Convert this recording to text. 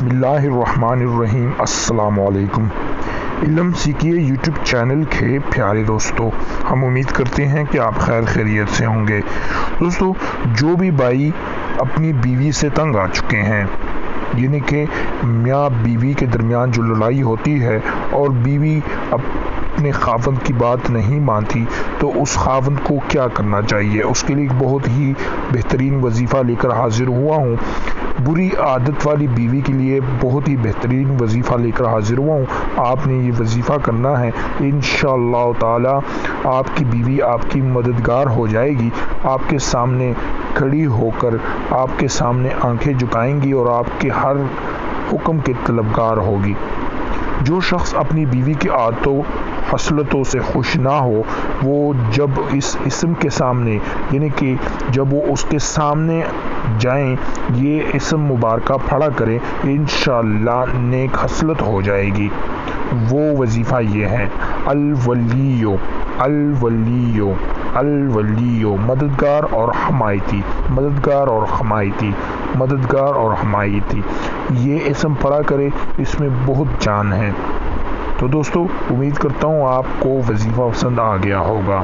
بسم اللہ الرحمن الرحیم۔ السلام علیکم۔ علم سیکھیے یوٹیوب چینل کے پیارے دوستو، ہم امید کرتے ہیں کہ آپ خیر خیریت سے ہوں گے۔ دوستو، جو بھی بھائی اپنی بیوی سے تنگ آ چکے ہیں، یعنی کہ میاں بیوی کے درمیان جو لڑائی ہوتی ہے اور بیوی اپنے خاوند کی بات نہیں مانتی، تو اس خاوند کو کیا کرنا چاہیے، اس کے لیے ایک بہت ہی بہترین وظیفہ لے کر حاضر ہوا ہوں۔ بری عادت والی بیوی کے لیے بہت ہی بہترین وظیفہ لے کر حاضر ہوا ہوں۔ آپ نے یہ وظیفہ کرنا ہے، انشاءاللہ تعالی آپ کی بیوی آپ کی مددگار ہو جائے گی، آپ کے سامنے کھڑی ہو کر آپ کے سامنے آنکھیں جھکائیں گی اور آپ کے ہر حکم کے طلبگار ہوگی۔ جو شخص اپنی بیوی کی عادتوں خصلتوں سے خوش نہ ہو، وہ جب اس اسم کے سامنے، یعنی کہ جب وہ اس کے سامنے جائیں، یہ اسم مبارکہ پڑھا کرے، انشاءاللہ نیک خصلت ہو جائے گی۔ وہ وظیفہ یہ ہے: الولیو الولیو الولیو، مددگار اور حمایتی، مددگار اور حمایتی، مددگار اور حمایتی۔ یہ اسم پڑھا کرے، اس میں بہت جان ہے۔ تو دوستو، امید کرتا ہوں آپ کو وظیفہ پسند آ گیا ہوگا۔